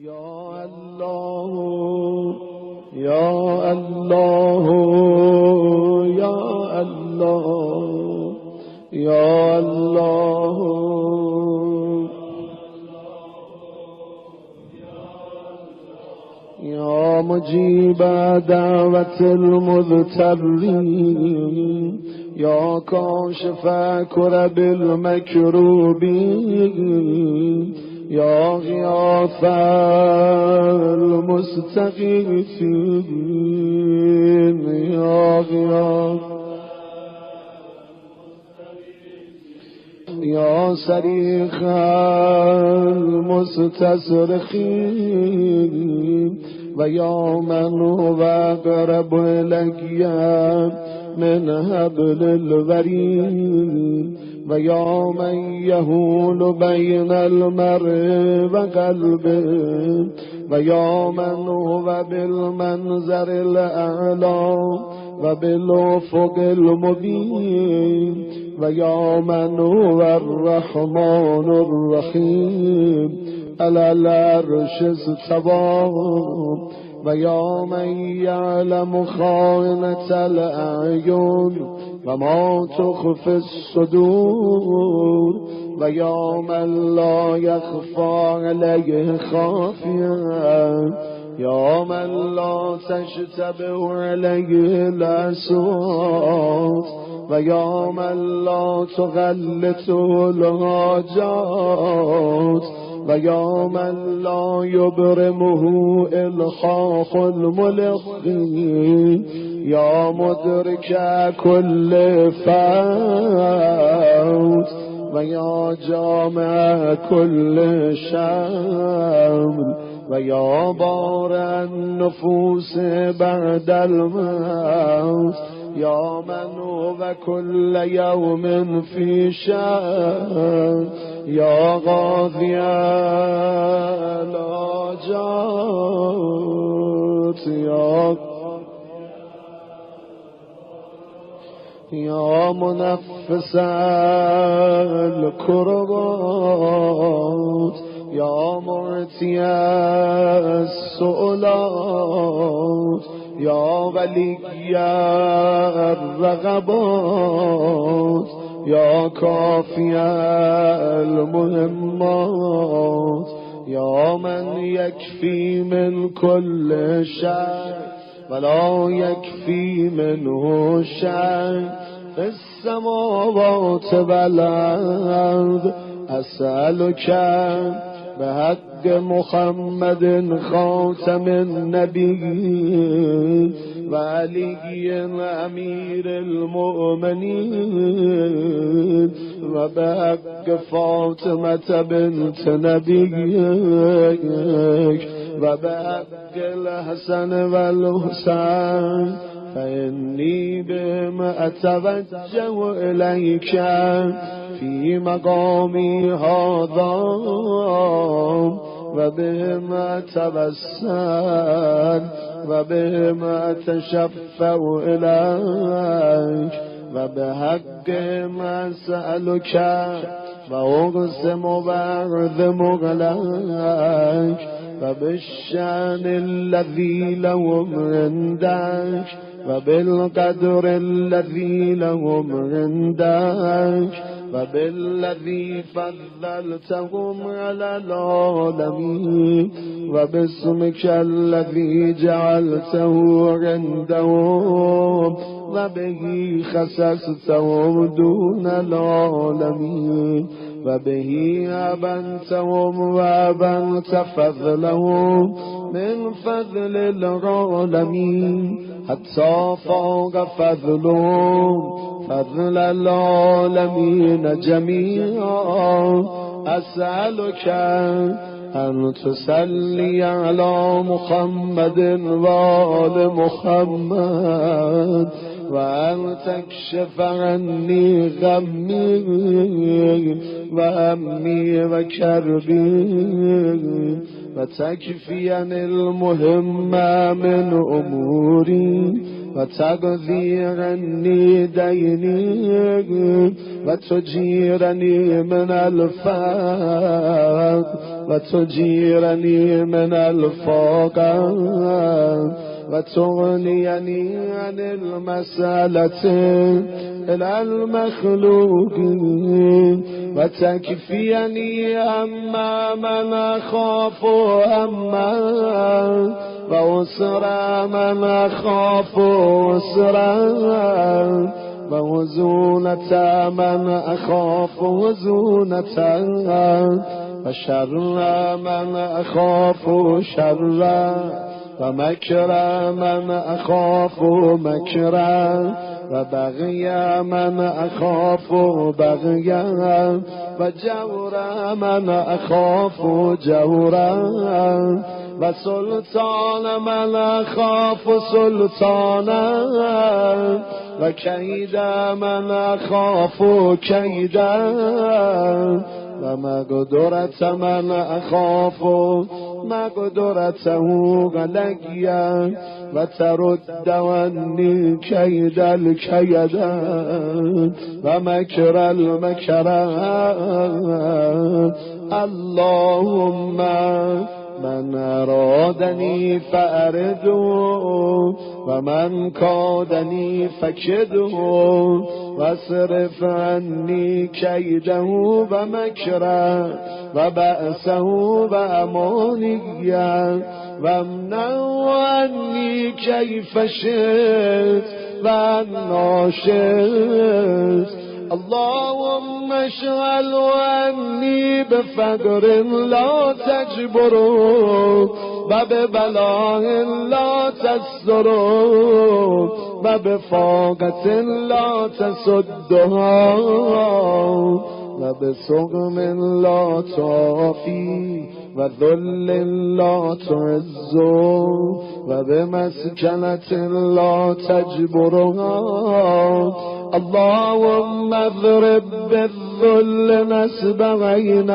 یا الله یا الله یا الله یا الله یا مجیب دعوت المضطرین یا کاشف کرب المکروبین یا غیاث المستغیثین یا غیاث یا صریخ المستصرخین و یا من هو اقرب الی من حبل الورید و یا من یحول بین المرء و قلبه و یا من هو بالمنظر الاعلی و بالافق المبین و یا من هو الرحمن الرحیم علی العرش استوی و یا من یعلم خائنة الاعین و ما تخفی الصدور و یا من لا یخفی علیه خافیه یا من لا تشتبه علیه الاصوات و یا من لا تغلط الحاجات و یا من لا یبرمه الحاح الملقین یا مدرک کل فوت و یا جامع کل شمل و یا بار النفوس بعد الموت یا من و کل یوم فی شأن یا قاضی الحاجات یا منفس الکربات یا معطی السؤلات یا ولی الرغبات یا کافی المهمات یا من یکفی من کل شر ولا یکفی منه شر فی السماوات والارض اسألک بحق محمد خاتم النبیین و علی امیر المؤمنین و بحق فاطمه بنت نبیک و بحق الحسن و الحسین فإنی بهم اتوجه الیک فی مقامی هذا و بهم اتوسل و بهم اتشفع الیک و بحق ما اسألک و اقسم و اعظم لک و بالشأن الذی لهم عندک و بالقدر الذی لهم عندک و بالذی فضلتهم علی العالمین و باسمک الذی جعلته عندهم و بهی خصصتهم دون العالمین و بهی ابنتهم و ابنت فضلهم من فضل العالمین حتی فاق فضلهم فضل العالمین جمیعا اسألک ان تصلی علی محمد و آل محمد و ان تکشف عنی غمی و همی و کربی و تکفین المهم من اموری و تقضی عنی دینی و تجیرنی من الفقر و تجیرنی من الفاقر و تغنینی عن المسألة الى المخلوقین و تکفینی اما من اخاف اما و اسر من اخاف اسر و وزونت من اخاف وزونت و شر من اخاف شر و مکر من اخاف مکر و بغی من اخاف بغی و جور من اخاف جور و سلطان من اخاف سلطان و کید من اخاف کید و مقدرت من اخاف مقدرته غلقیا و ترد عنی کید الکید و مکر المکر اللهم من ارادنی فاردو و من کادنی فکدو و صرف عنی کیده و مکره و بأسه و امانیه و امنع عنی کیف شئت و انا شئت اللهم اشغل عني بفقر لا تجبر و ببلاء لا تستر و بفاقة لا تصدها و بسقم لا تعافي و ذل لا تعز و بمسكنة لا تجبرها اللهم اضرب بالذل نسب عيني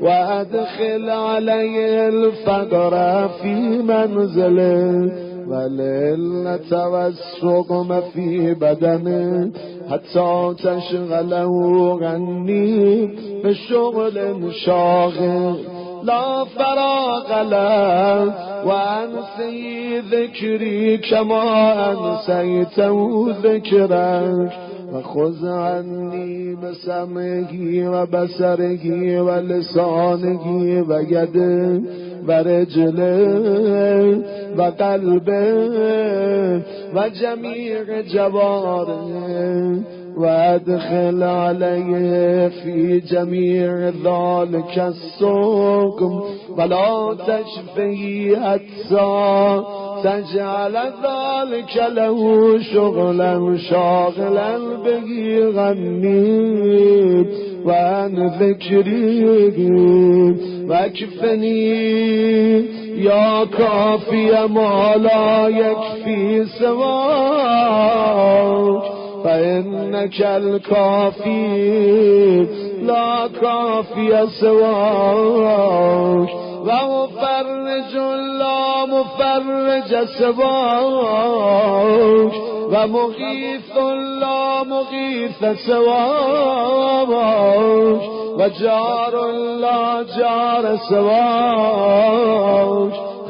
وادخل عليه الفقر في منزله والعلة والسقم في بدنه حتى تشغله عني بشغل شاغل لا فراغ له وأنسي ذكري كما أنسيته ذكرك وخذ عني بسمعه وبصره ولسانه ويده ورجله وقلبه وجميع جواره وادخل عليه في جميع ذلك السقم ولا تشفه حتى تجعل ذلك له شغلا شاغلا به غني وعن ذكري واكفني يا كافي ما لا يكفي سواك فإنك الكافي لا كافي سواك ومفرج لا مفرج سواك ومغيث لا مغيث سواك وجار لا جار سواك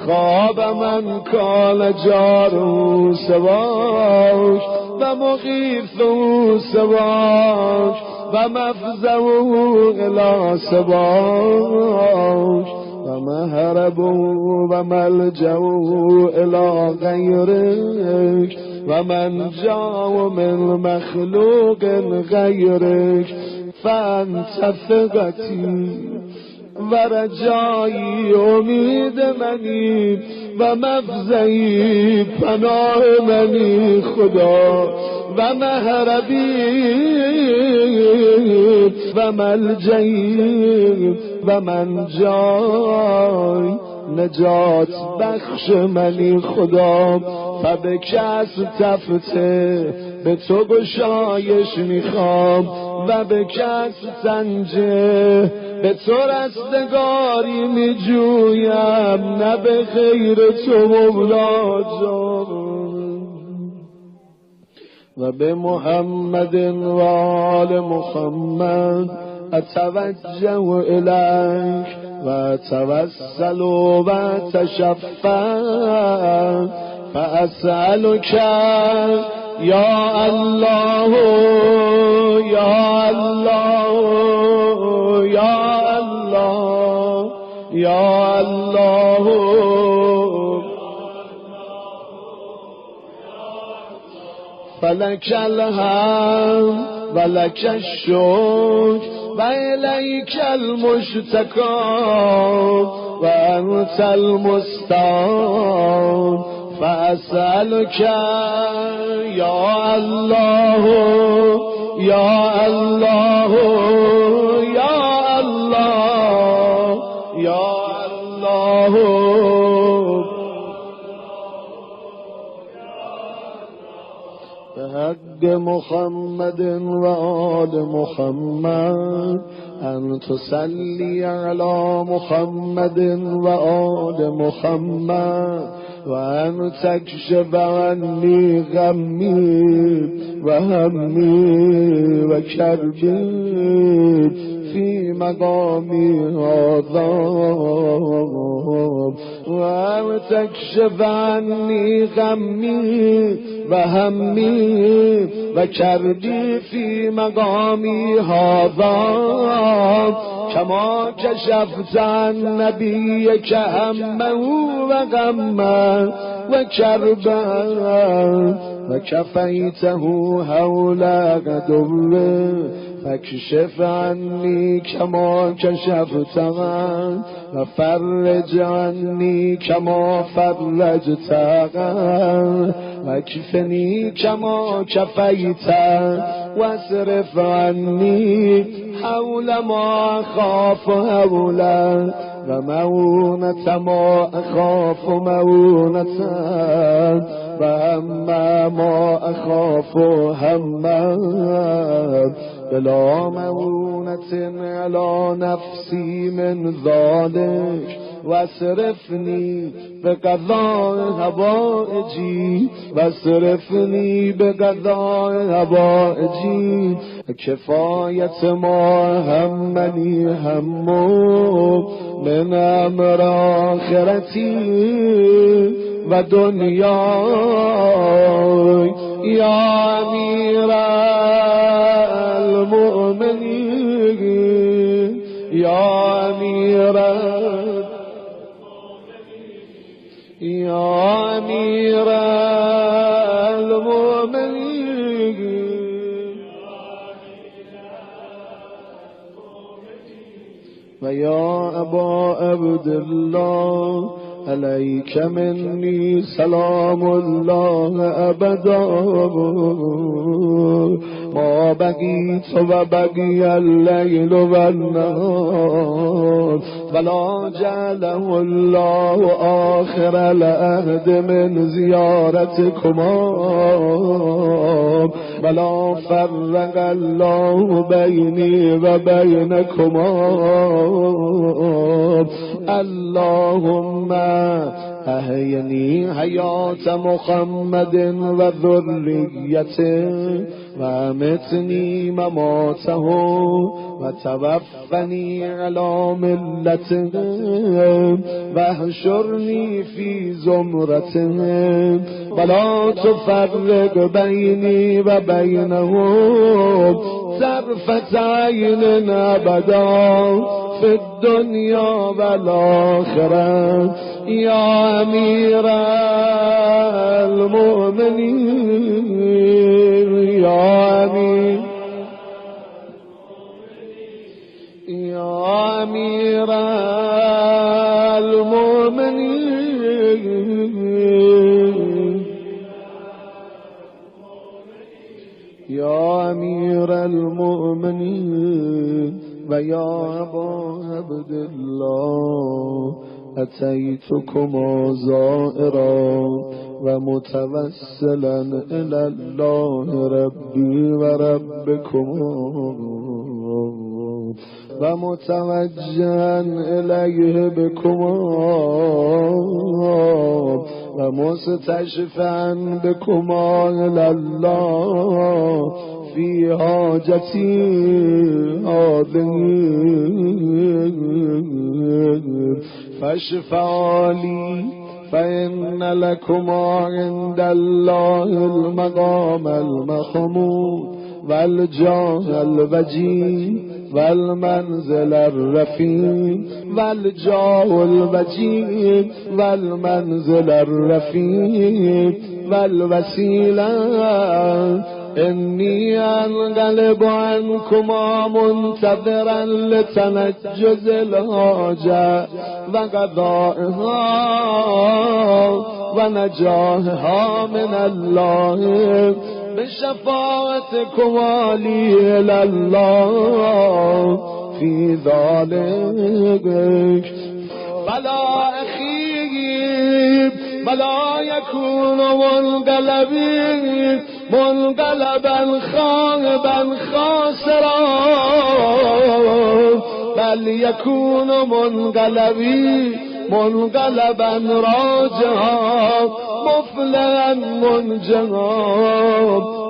خاب من كان جاره سواك ومغيث سواك ومفزعه إلى سواك ومهربه وملجأه إلى غيرك ومنجاه من مخلوق غيرك فأنت ثقتي ورجایی امید منی و مفزعی پناه منی خدا و مهربی و ملجئی و منجای نجات بخش منی خدا فبکس تفته به تو گشایش میخوام و به کس سنجه به تو رستگاری می جویم نه به غیر تو مولا جان و به محمد و آل محمد أتوجه إليك وأتوسل وأتشفع فأسألك يا الله يا الله يا الله يا الله فلك الحمد ولك الشكر وإليك المشتكى وأنت المستعان فأسألك يا الله يا الله يا الله يا الله بحق محمد وآل محمد أن تصلي على محمد وآل محمد وأن تكشف عني غمي وهمي وكربي في مقامي هذا وأن تكشف عني غمي وهمي وكربي في مقامي هذا كما كشفت عن نبيك همه وغمه وكربه وكفيته هول عدوه فاكشف عني كما كشفت عنه وفرج عني كما فرجت عنه واكفني كما كفيت واصرف عني حول ما أخاف هولا ومونة ما أخاف مونة وأما ما أخاف هما بلا مونة على نفسي من ذلك واصرفني بقضاء هوائجي واصرفني بقضاء هوائجي كفاية ما همني همه من أمر آخرتي ودنياي يا أمير المؤمنين يا أمير يا أمير المؤمنين ويا أبا عبد الله عليك مني سلام الله أبدا ما بقيت وبقي الليل والنهار ولا جعله الله آخر العهد من زيارتكما ولا فرق الله بيني وبينكما اللهم أحيني حياة محمد وذريته وأمتني مماته وتوفني على ملته واحشرني في زمرته ولا تفرق بيني وبينهم طرفة عين أبدا في الدنيا والآخرة يا أمير المؤمنين يا أمير يا أمير المؤمنين يا أمير المؤمنين ويا أبا عبد الله أتيتكما زائرا ومتوسلا إلى الله ربي وربكما ومتوجها إليه بكما ومستشفعا بكما إلى الله في حاجتي هذه فاشفعا لي فإن لكما عند الله المقام المحمود والجاه الوجيه والمنزل الرفيع والجاه الوجيه والمنزل الرفيع والوسيلة إني أنقلب عنكما منتظرا لتنجز الحاجة وقضائها ونجاحها من الله بشفاعتكما لي إلى الله في ذلك. بلا أخي بلا يكون منقلبا خائبا خاسرا بل يكون منقلبا راجعا مفلحا منجا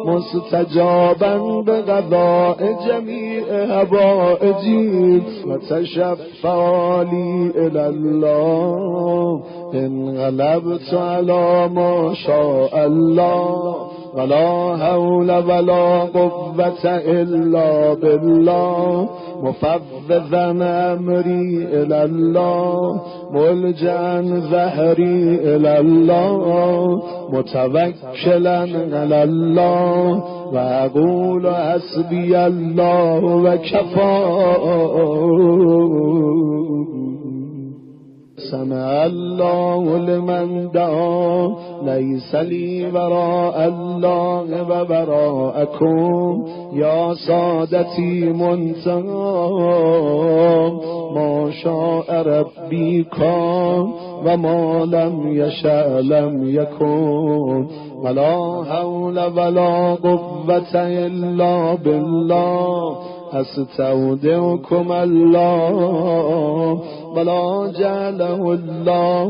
مستجابا بقضاء جميع هوائجي وتشفع لي إلى الله إن غلبت على ما شاء الله ولا حول ولا قوة إلا بالله مفوضا أمري إلى الله ملجأ ظهري إلى الله متوكلا على الله وأقول حسبي الله وكفى. سمع الله لمن دعا ليس لي وراء الله ووراءكم يا سادتي منتهى ما شاء ربي كان وما لم يشاء لم يكن ولا حول ولا قوة إلا بالله أستودعكم الله ولا جعله الله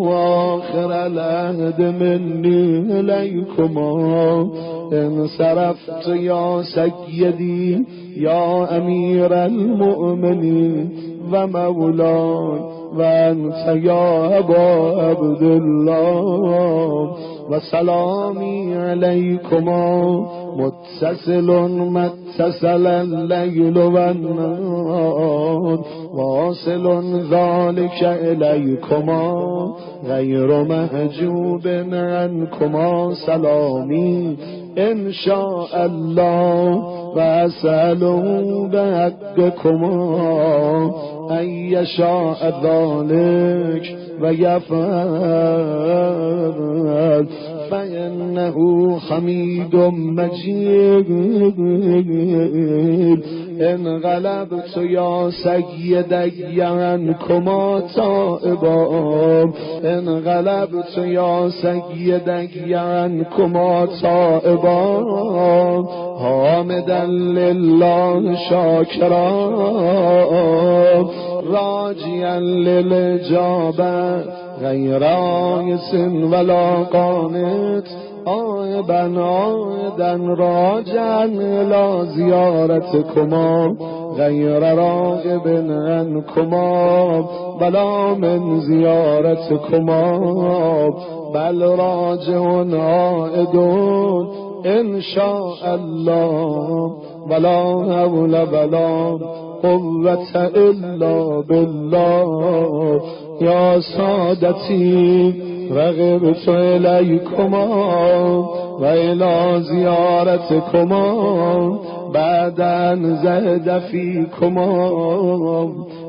آخر العهد مني إليكما انصرفت يا سيدي يا أمير المؤمنين ومولاي وأنت يا أبا عبد الله وسلامي عليكما متصل ما اتصل الليل والنهار واصل ذلك إليكما غير محجوب عنكما سلامي إن شاء الله وأسأله بحقكما أن يشاء ذلك ويفعل فإنه حميد مجيد. إن غلبت يا سيدي عنكما تائبا إن غلبت يا سيدي عنكما تائبا حامدا لله شاكرا راجيا للإجابة غير آيس ولا قانت عائدا راجعا إلى زيارتكما غير راغب عنكما بلا من زيارتكما بل راجع عائد إن شاء الله ولا حول ولا قوة إلا بالله. يا سادتي رغبت إليكما وإلى زيارتكما بعد أن زهد فيكما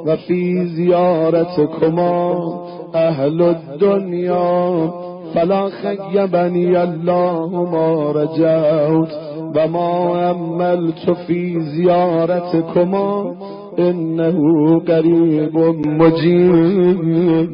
وفي زيارتكما أهل الدنيا فلا خيبني الله ما رجوت وما أملت في زيارتكما إنه قريب مجيب.